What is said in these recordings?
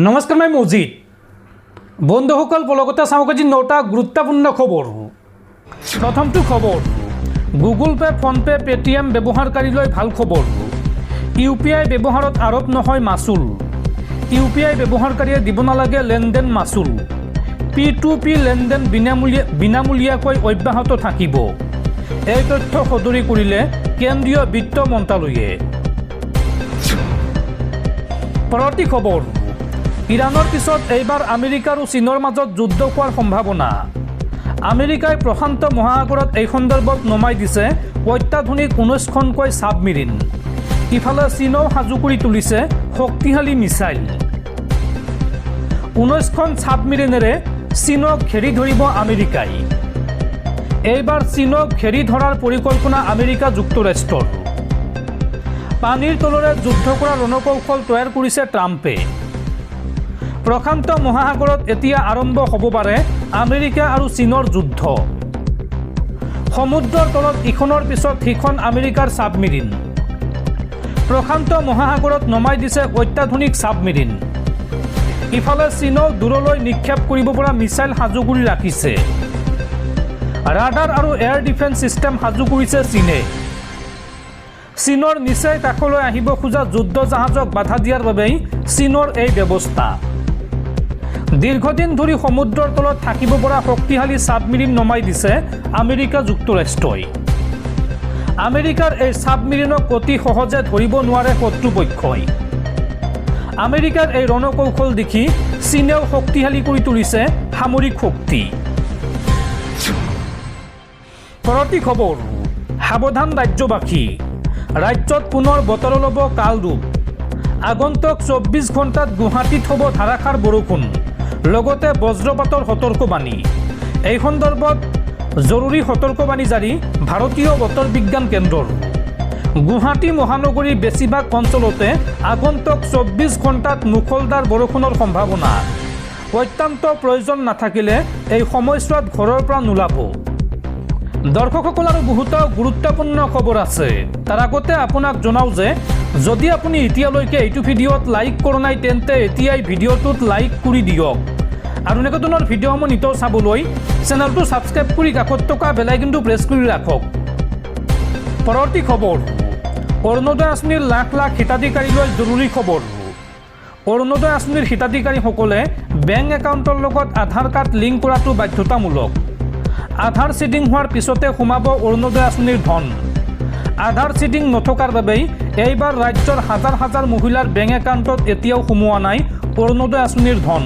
নমস্কাৰ, মই মজিদ। বন্ধুসকল, পলকতে চাওক আজি 9টা গুৰুত্বপূৰ্ণ খবৰ। প্ৰথমটো খবৰ, গুগল পে, ফোনপে, পেটিএম ব্যৱহাৰকাৰীলৈ ভাল খবৰ। ইউপিআই ব্যৱহাৰত আৰোপ নহয় মাচুল। ইউপিআই ব্যৱহাৰকাৰীয়ে দিব নালাগে লেনদেন মাচুল। P2P লেনদেন বিনামূলীয়াকৈ অব্যাহত থাকিব। এই তথ্য সদৰি কৰিলে কেন্দ্ৰীয় বিত্ত মন্ত্ৰালয়ে। পৰৱৰ্তী খবৰ, ইৰাণৰ পিছত এইবাৰ আমেৰিকা আৰু চীনৰ মাজত যুদ্ধ হোৱাৰ সম্ভাৱনা। আমেৰিকাই প্ৰশান্ত মহাসাগৰত এই সন্দৰ্ভত নমাই দিছে অত্যাধুনিক 19খনকৈ ছাবমেৰিন। ইফালে চীনেও সাজু কৰি তুলিছে শক্তিশালী মিছাইল। 19খন ছাবমেৰিনেৰে চীনক ঘেৰি ধৰিব আমেৰিকাই। এইবাৰ চীনক ঘেৰি ধৰাৰ পৰিকল্পনা আমেৰিকা যুক্তৰাষ্ট্ৰৰ। পানীৰ তলৰে যুদ্ধ কৰাৰ ৰণকৌশল তৈয়াৰ কৰিছে ট্ৰাম্পে। প্ৰশান্ত মহাসাগৰত এতিয়া আৰম্ভ হ'ব পাৰে আমেৰিকা আৰু চীনৰ যুদ্ধ। সমুদ্ৰৰ তলত ইখনৰ পিছত সিখন আমেৰিকাৰ ছাবমেৰিন। প্ৰশান্ত মহাসাগৰত নমাই দিছে অত্যাধুনিক ছাবমেৰিন। ইফালে চীনেও দূৰলৈ নিক্ষেপ কৰিব পৰা মিছাইল সাজু কৰি ৰাখিছে। ৰাডাৰ আৰু এয়াৰ ডিফেন্স ছিষ্টেম সাজু কৰিছে চীনে। চীনৰ নিচেই কাষলৈ আহিব খোজা যুদ্ধ জাহাজক বাধা দিয়াৰ বাবেই চীনৰ এই ব্যৱস্থা। দীৰ্ঘদিন ধৰি সমুদ্ৰৰ তলত থাকিব পৰা শক্তিশালী ছাবমেৰিন নমাই দিছে আমেৰিকা যুক্তৰাষ্ট্ৰই। আমেৰিকাৰ এই ছাবমেৰিনক অতি সহজে ধৰিব নোৱাৰে শত্ৰুপক্ষই। আমেৰিকাৰ এই ৰণকৌশল দেখি চীনেও শক্তিশালী কৰি তুলিছে সামৰিক শক্তি। পৰৱৰ্তী খবৰ, সাৱধান ৰাজ্যবাসী। ৰাজ্যত পুনৰ বতৰ ল'ব কাল ৰূপ। আগন্তুক 24 ঘণ্টাত গুৱাহাটীত হ'ব ধাৰাসাৰ বৰষুণ, লগতে বজ্ৰপাতৰ সতৰ্কবাণী। এই সন্দৰ্ভত জৰুৰী সতৰ্কবাণী জাৰি ভাৰতীয় বতৰ বিজ্ঞান কেন্দ্ৰৰ। গুৱাহাটী মহানগৰীৰ বেছিভাগ অঞ্চলতে আগন্তুক 24 ঘণ্টাত মুষলধাৰ বৰষুণৰ সম্ভাৱনা। অত্যন্ত প্ৰয়োজন নাথাকিলে এই সময়ছোৱাত ঘৰৰ পৰা নোলাব। দৰ্শকসকল, আৰু বহুতো গুৰুত্বপূৰ্ণ খবৰ আছে। তাৰ আগতে আপোনাক জনাওঁ যে যদি আপুনি এতিয়ালৈকে এইটো ভিডিঅ'ত লাইক কৰা নাই তেন্তে এতিয়াই ভিডিঅ'টোত লাইক কৰি দিয়ক। আৰু এনেকুৱা ধৰণৰ ভিডিঅ'সমূহ নিতৌ চাবলৈ চেনেলটো ছাবস্ক্ৰাইব কৰি কাষত থকা বেল আইকনটো প্ৰেছ কৰি ৰাখক। পৰৱৰ্তী খবৰ, অৰুণোদয় আঁচনিৰ লাখ লাখ হিতাধিকাৰীলৈ জৰুৰী খবৰ। অৰুণোদয় আঁচনিৰ হিতাধিকাৰীসকলে বেংক একাউণ্টৰ লগত আধাৰ কাৰ্ড লিংক কৰাটো বাধ্যতামূলক। আধাৰ চিডিং হোৱাৰ পিছতে সোমাব অৰুণোদয় আঁচনিৰ ধন। আধাৰ চিডিং নথকাৰ বাবেই এইবাৰ ৰাজ্যৰ হাজাৰ হাজাৰ মহিলাৰ বেংক একাউণ্টত এতিয়াও সোমোৱা নাই অৰুণোদয় আঁচনিৰ ধন।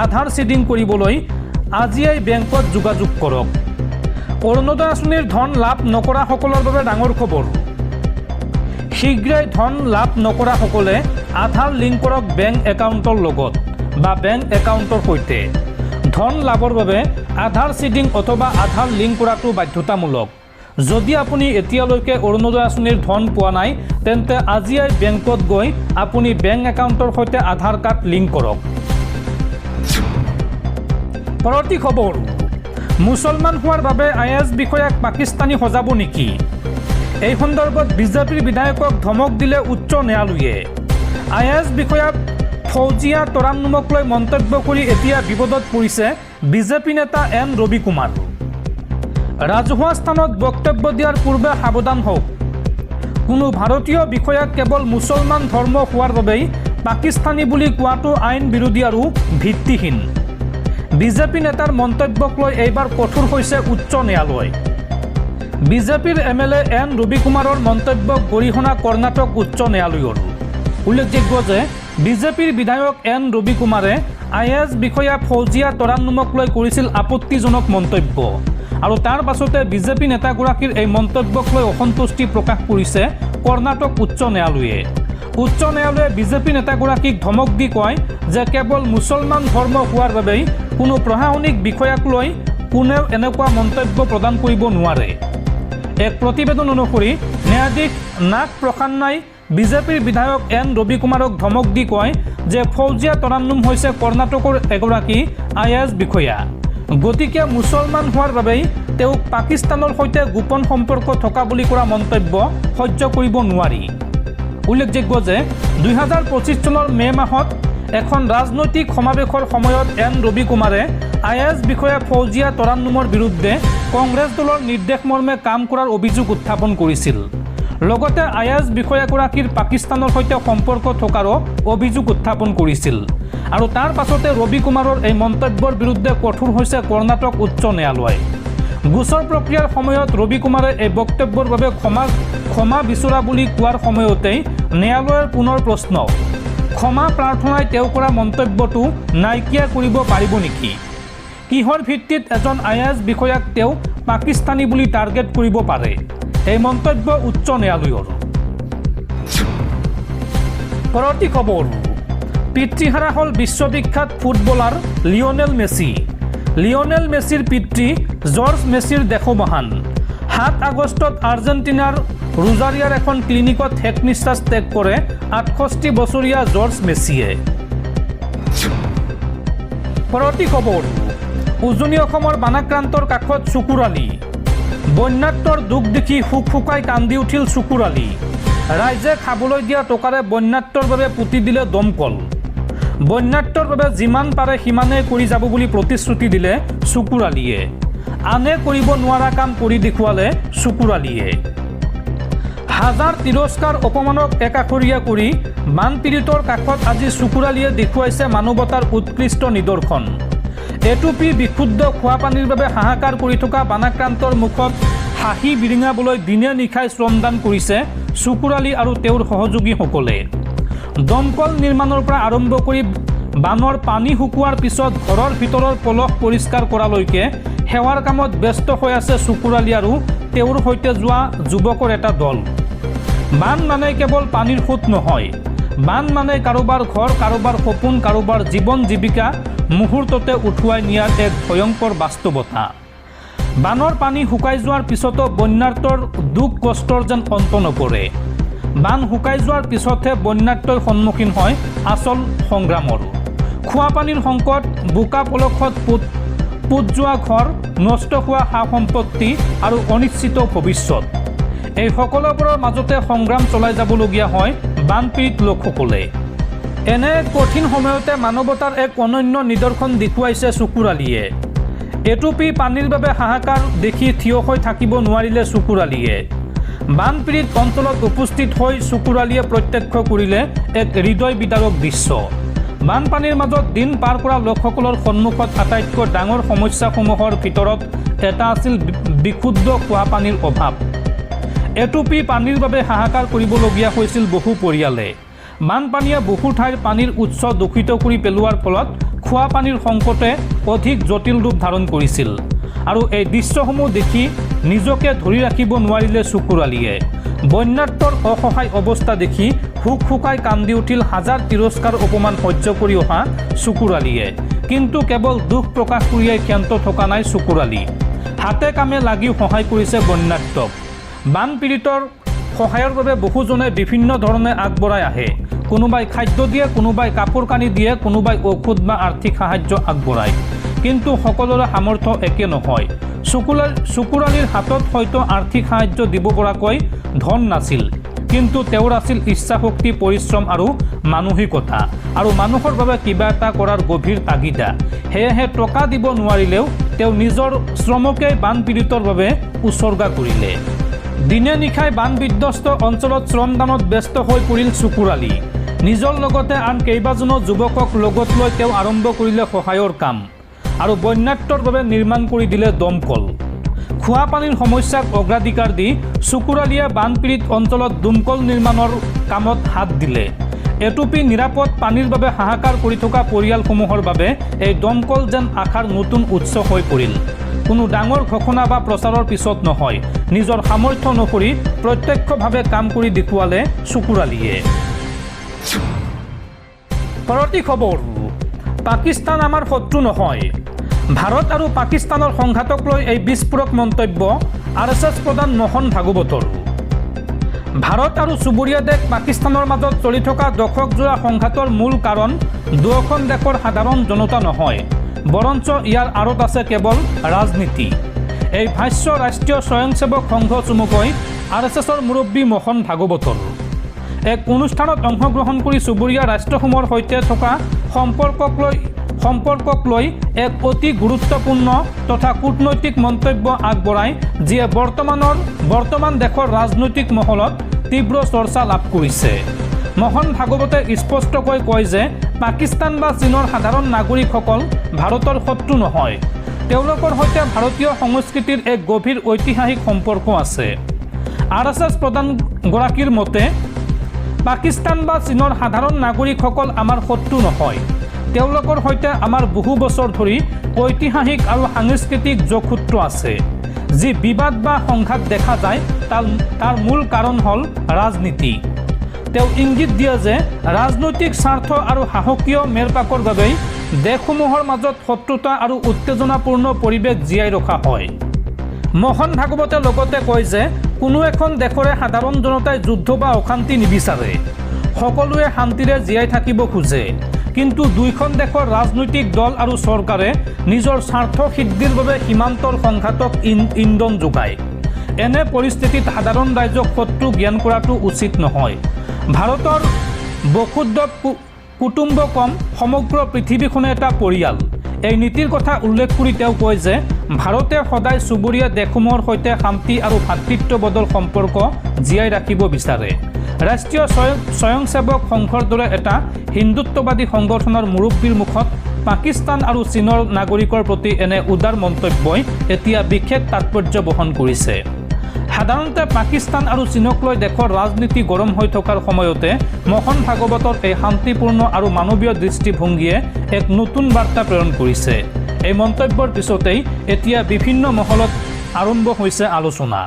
আধাৰ চিডিং কৰিবলৈ আজিয়েই বেংকত যোগাযোগ কৰক। অৰুণোদয় আঁচনিৰ ধন লাভ নকৰাসকলৰ বাবে ডাঙৰ খবৰ। শীঘ্ৰেই ধন লাভ নকৰাসকলে আধাৰ লিংক কৰক বেংক একাউণ্টৰ লগত বা বেংক একাউণ্টৰ সৈতে। ধন লাভৰ বাবে আধাৰ চিডিং অথবা আধাৰ লিংক কৰাটো বাধ্যতামূলক। যদি আপুনি এতিয়ালৈকে অৰুণোদয় আঁচনিৰ ধন পোৱা নাই তেন্তে আজিয়েই বেংকত গৈ আপুনি বেংক একাউণ্টৰ সৈতে আধাৰ কাৰ্ড লিংক কৰক। পৰৱৰ্তী খবৰ, মুছলমান হোৱাৰ বাবে IAS বিষয়াক পাকিস্তানী সজাব নেকি? এই সন্দৰ্ভত বিজেপিৰ বিধায়কক ধমক দিলে উচ্চ ন্যায়ালয়ে। IAS বিষয়াক ফৌজিয়া তৰান্নুমক লৈ মন্তব্য কৰি এতিয়া বিপদত পৰিছে বিজেপি নেতা N ৰবি কুমাৰ। ৰাজহুৱা স্থানত বক্তব্য দিয়াৰ পূৰ্বে সাৱধান হওক। কোনো ভাৰতীয় বিষয়াক কেৱল মুছলমান ধৰ্ম হোৱাৰ বাবেই পাকিস্তানী বুলি কোৱাটো আইন বিৰোধী আৰু ভিত্তিহীন। বিজেপি নেতাৰ মন্তব্যক লৈ এইবাৰ কঠোৰ হৈছে উচ্চ ন্যায়ালয়। বিজেপিৰ MLA N ৰবি কুমাৰৰ মন্তব্যক গৰিহণা কৰ্ণাটক উচ্চ ন্যায়ালয়ৰ। উল্লেখযোগ্য যে বিজেপিৰ বিধায়ক N ৰবি কুমাৰে IAS বিষয়া ফৌজিয়া তৰান্নুমক লৈ কৰিছিল আপত্তিজনক মন্তব্য, আৰু তাৰ পাছতে বিজেপি নেতাগৰাকীৰ এই মন্তব্যক লৈ অসন্তুষ্টি প্ৰকাশ কৰিছে কৰ্ণাটক উচ্চ ন্যায়ালয়ে। উচ্চ ন্যায়ালয়ে বিজেপি নেতাগৰাকীক ধমক দি কয় যে কেৱল মুছলমান ধৰ্ম হোৱাৰ বাবেই কোনো প্ৰশাসনিক বিষয়াক লৈ কোনেও এনেকুৱা মন্তব্য প্ৰদান কৰিব নোৱাৰে। এক প্ৰতিবেদন অনুসৰি ন্যায়াধীশ নাগ প্ৰসান্নাই বিজেপিৰ বিধায়ক N ৰবি কুমাৰক ধমক দি কয় যে ফৌজিয়া তৰান্নুম হৈছে কৰ্ণাটকৰ এগৰাকী IAS বিষয়া। গতিকে মুছলমান হোৱাৰ বাবেই তেওঁক পাকিস্তানৰ সৈতে গোপন সম্পৰ্ক থকা বুলি কৰা মন্তব্য সহ্য কৰিব নোৱাৰি। উল্লেখযোগ্য যে 2025 চনৰ মে মাহত এখন ৰাজনৈতিক সমাৱেশৰ সময়ত এন ৰবি কুমাৰে IAS বিষয়া ফৌজিয়া তৰান্নুমৰ বিৰুদ্ধে কংগ্ৰেছ দলৰ নিৰ্দেশ মৰ্মে কাম কৰাৰ অভিযোগ উত্থাপন কৰিছিল। লগতে IAS বিষয়াগৰাকীৰ পাকিস্তানৰ সৈতে সম্পৰ্ক থকাৰো অভিযোগ উত্থাপন কৰিছিল। আৰু তাৰ পাছতে ৰবি কুমাৰৰ এই মন্তব্যৰ বিৰুদ্ধে কঠোৰ হৈছে কৰ্ণাটক উচ্চ ন্যায়ালয়। গোচৰ প্ৰক্ৰিয়াৰ সময়ত ৰবি কুমাৰে এই বক্তব্যৰ বাবে ক্ষমা বিচৰা বুলি কোৱাৰ সময়তেই ন্যায়ালয়ৰ পুনৰ প্ৰশ্ন, ক্ষমা প্ৰাৰ্থনাই তেওঁ কৰা মন্তব্যটো নাইকিয়া কৰিব পাৰিব নেকি? কিহৰ ভিত্তিত এজন IAS বিষয়াক তেওঁ পাকিস্তানী বুলি টাৰ্গেট কৰিব পাৰে? এই মন্তব্য উচ্চ ন্যায়ালয়ৰ। পৰৱৰ্তী খবৰ, পিতৃহাৰা হ'ল বিশ্ববিখ্যাত ফুটবলাৰ লিঅনেল মেছি। লিঅনেল মেছিৰ পিতৃ জৰ্জ মেছিৰ দেশমহান। 7 আগষ্টত আৰ্জেণ্টিনাৰ ৰোজাৰিয়াৰ এখন ক্লিনিকত শেষ নিশ্বাস ত্যাগ কৰে 68 বছৰীয়া জৰ্জ মেছিয়ে। পৰৱৰ্তী খবৰ, উজনি অসমৰ বানাক্ৰান্তৰ কাষত চুকুৰালি। বন্যাত্মৰ দুখ দেখি শুকাই কান্দি উঠিল চুকুৰালি। ৰাইজে খাবলৈ দিয়া টকাৰে বন্যাত্মৰ বাবে পুতি দিলে দমকল। বন্যাত্মৰ বাবে যিমান পাৰে সিমানেই কৰি যাব বুলি প্ৰতিশ্ৰুতি দিলে চুকুৰালিয়ে। আনে কৰিব নোৱাৰা কাম কৰি দেখুৱালে চুকুৰালিয়ে। হাজাৰ তিৰস্কাৰ অপমানক একাষৰীয়া কৰি বানপীড়িতৰ কাষত আজি চুকুৰালিয়ে দেখুৱাইছে মানৱতাৰ উৎকৃষ্ট নিদৰ্শন। এটুপি বিশুদ্ধ খোৱাপানীৰ বাবে হাহাকাৰ কৰি থকা বানাক্ৰান্তৰ মুখত হাঁহি বিৰিঙাবলৈ দিনে নিশাই শ্ৰমদান কৰিছে চুকুৰালি আৰু তেওঁৰ সহযোগীসকলে। দমকল নিৰ্মাণৰ পৰা আৰম্ভ কৰি বানৰ পানী শুকোৱাৰ পিছত ঘৰৰ ভিতৰৰ পলস পৰিষ্কাৰ কৰালৈকে সেৱাৰ কামত ব্যস্ত হৈ আছে চুকুৰালি আৰু তেওঁৰ সৈতে যোৱা যুৱকৰ এটা দল। বান মানে কেৱল পানীৰ সোঁত নহয়, বান মানে কাৰোবাৰ ঘৰ, কাৰোবাৰ সপোন, কাৰোবাৰ জীৱন জীৱিকা মুহূৰ্ততে উঠুৱাই নিয়াৰ এক ভয়ংকৰ বাস্তৱতা। বানৰ পানী শুকাই যোৱাৰ পিছতো বন্যাৰ্তৰ দুখ কষ্টৰ যেন অন্ত নপৰে। বান শুকাই যোৱাৰ পিছতহে বন্যাৰ্তই সন্মুখীন হয় আচল সংগ্ৰামৰ। খোৱাপানীৰ সংকট, বোকা পলসত পোত যোৱা ঘৰ, নষ্ট হোৱা সা সম্পত্তি আৰু অনিশ্চিত ভৱিষ্যত, এই সকলোবোৰৰ মাজতে সংগ্ৰাম চলাই যাবলগীয়া হয় বানপীড়িত লোকসকলে। এনে কঠিন সময়তে মানৱতাৰ এক অনন্য নিদৰ্শন দেখুৱাইছে চুকুৰালিয়ে। এটুপি পানীৰ বাবে হাহাকাৰ দেখি থিয় হৈ থাকিব নোৱাৰিলে চুকুৰালিয়ে। বানপীড়িত অঞ্চলত উপস্থিত হৈ চুকুৰালিয়ে প্ৰত্যক্ষ কৰিলে এক হৃদয় বিদাৰক দৃশ্য। বানপানীৰ মাজত দিন পাৰ কৰা লোকসকলৰ সন্মুখত আটাইতকৈ ডাঙৰ সমস্যাসমূহৰ ভিতৰত এটা আছিল বিশুদ্ধ খোৱাপানীৰ অভাৱ। এটুপি পানীৰ বাবে হাহাকাৰ কৰিবলগীয়া হৈছিল বহু পৰিয়ালে। বানপানীয়ে বহু ঠাইৰ পানীৰ উৎস দূষিত কৰি পেলোৱাৰ ফলত খোৱাপানীৰ সংকটে অধিক জটিল ৰূপ ধাৰণ কৰিছিল। আৰু এই দৃশ্যসমূহ দেখি নিজকে ধৰি ৰাখিব নোৱাৰিলে চুকুৰালিয়ে। বন্যাৰ্তৰ অসহায় অৱস্থা দেখি শুকাই কান্দি উঠিল হাজাৰ তিৰস্কাৰ অপমান সহ্য কৰি অহা চুকুৰালিয়ে। কিন্তু কেৱল দুখ প্ৰকাশ কৰিয়েই ক্ষান্ত থকা নাই চুকুৰালি। হাতে কামে লাগিও সহায় কৰিছে বন্যাৰ্তক। বানপীড়িতৰ সহায়ৰ বাবে বহুজনে বিভিন্ন ধৰণে আগবঢ়াই আহে। কোনোবাই খাদ্য দিয়ে, কোনোবাই কাপোৰ কানি দিয়ে, কোনোবাই ঔষধ বা আৰ্থিক সাহায্য আগবঢ়ায়। কিন্তু সকলোৰে সামৰ্থ্য একে নহয়। চুকুৰালিৰ হাতত হয়তো আৰ্থিক সাহায্য দিব পৰাকৈ ধন নাছিল, কিন্তু তেওঁৰ আছিল ইচ্ছাশক্তি, পৰিশ্ৰম আৰু মানসিকতা, আৰু মানুহৰ বাবে কিবা এটা কৰাৰ গভীৰ তাগিদা। সেয়েহে টকা দিব নোৱাৰিলেও তেওঁ নিজৰ শ্ৰমকেই বানপীড়িতৰ বাবে উচৰ্গা কৰিলে। দিনে নিশাই বান বিধ্বস্ত অঞ্চলত শ্ৰমদানত ব্যস্ত হৈ পৰিল চুকুৰালি। নিজৰ লগতে আন কেইবাজনো যুৱকক লগত লৈ তেওঁ আৰম্ভ কৰিলে সহায়ৰ কাম, আৰু বন্যাৰ্তৰ বাবে নিৰ্মাণ কৰি দিলে দমকল। খোৱাপানীৰ সমস্যাক অগ্ৰাধিকাৰ দি চুকুৰালিয়ে বানপীড়িত অঞ্চলত দমকল নিৰ্মাণৰ কামত হাত দিলে। এটুপি নিৰাপদ পানীৰ বাবে হাহাকাৰ কৰি থকা পৰিয়ালসমূহৰ বাবে এই দমকল যেন আশাৰ নতুন উৎস হৈ পৰিল। কোনো ডাঙৰ ঘোষণা বা প্ৰচাৰৰ পিছত নহয়, নিজৰ সামৰ্থ্য অনুসৰি প্ৰত্যক্ষভাৱে কাম কৰি দেখুৱালে চুকুৰালিয়ে। পৰৱৰ্তী খবৰ, পাকিস্তান আমাৰ শত্ৰু নহয়। ভাৰত আৰু পাকিস্তানৰ সংঘাতক লৈ এই বিস্ফোৰক মন্তব্য RSS প্ৰধান মোহন ভাগৱতৰ। ভাৰত আৰু চুবুৰীয়া দেশ পাকিস্তানৰ মাজত চলি থকা দশকজোৰা সংঘাতৰ মূল কাৰণ দুয়োখন দেশৰ সাধাৰণ জনতা নহয়, বৰঞ্চ ইয়াৰ আঁৰত আছে কেৱল ৰাজনীতি। এই ভাষ্য ৰাষ্ট্ৰীয় স্বয়ংসেৱক সংঘ চমুকৈ RSSৰ মুৰব্বী মোহন ভাগৱতৰ। এক অনুষ্ঠানত অংশগ্ৰহণ কৰি চুবুৰীয়া ৰাষ্ট্ৰসমূহৰ সৈতে থকা সম্পৰ্কক লৈ এক অতি গুৰুত্বপূৰ্ণ তথা কূটনৈতিক মন্তব্য আগবঢ়ায়, যিয়ে বৰ্তমান দেশৰ ৰাজনৈতিক মহলত তীব্ৰ চৰ্চা লাভ কৰিছে। মোহন ভাগৱতে স্পষ্টকৈ কয় যে পাকিস্তান বা চীনৰ সাধাৰণ নাগৰিকসকল ভাৰতৰ শত্ৰু নহয়। তেওঁলোকৰ সৈতে ভাৰতীয় সংস্কৃতিৰ এক গভীৰ ঐতিহাসিক সম্পৰ্ক আছে। RSS প্ৰধানগৰাকীৰ মতে পাকিস্তান বা চীনৰ সাধাৰণ নাগৰিকসকল আমাৰ শত্ৰু নহয়। তেওঁলোকৰ সৈতে আমাৰ বহু বছৰ ধৰি ঐতিহাসিক আৰু সাংস্কৃতিক যোগসূত্ৰ আছে। যি বিবাদ বা সংঘাত দেখা যায় তাৰ মূল কাৰণ হ'ল ৰাজনীতি। তেওঁ ইংগিত দিয়ে যে ৰাজনৈতিক স্বাৰ্থ আৰু সাহসীয় মেৰপাকৰ বাবেই দেশসমূহৰ মাজত শত্ৰুতা আৰু উত্তেজনাপূৰ্ণ পৰিৱেশ জীয়াই ৰখা হয়। মোহন ভাগৱতে লগতে কয় যে কোনো এখন দেশৰে সাধাৰণ জনতাই যুদ্ধ বা অশান্তি নিবিচাৰে। সকলোৱে শান্তিৰে জীয়াই থাকিব খোজে। কিন্তু দুইখন দেশৰ ৰাজনৈতিক দল আৰু চৰকাৰে নিজৰ স্বাৰ্থ সিদ্ধিৰ বাবে সীমান্তৰ সংঘাতক ইন্ধন যোগায়। এনে পৰিস্থিতিত সাধাৰণ ৰাইজক শত্ৰু জ্ঞান কৰাটো উচিত নহয়। ভাৰতৰ বসুদ্ধ কুটুম্ব কম সমগ্ৰ পৃথিৱীখনে এটা পৰিয়াল। এই নীতিৰ কথা উল্লেখ কৰি তেওঁ কয় যে ভাৰতে সদায় চুবুৰীয়া দেশসমূহৰ সৈতে শান্তি আৰু ভাতৃত্ববোধৰ সম্পৰ্ক জীয়াই ৰাখিব বিচাৰে। ৰাষ্ট্ৰীয় স্বয়ংসেৱক সংঘৰ দৰে এটা হিন্দুত্ববাদী সংগঠনৰ মুৰব্বীৰ মুখত পাকিস্তান আৰু চীনৰ নাগৰিকৰ প্ৰতি এনে উদাৰ মন্তব্যই এতিয়া বিশেষ তাৎপৰ্য বহন কৰিছে। সাধাৰণতে পাকিস্তান আৰু চীনক লৈ দেশৰ ৰাজনীতি গৰম হৈ থকাৰ সময়তে মোহন ভাগৱতৰ এই শান্তিপূৰ্ণ আৰু মানৱীয় দৃষ্টিভংগীয়ে এক নতুন বাৰ্তা প্ৰেৰণ কৰিছে। এই মন্তব্যৰ পিছতেই এতিয়া বিভিন্ন মহলত আৰম্ভ হৈছে আলোচনা।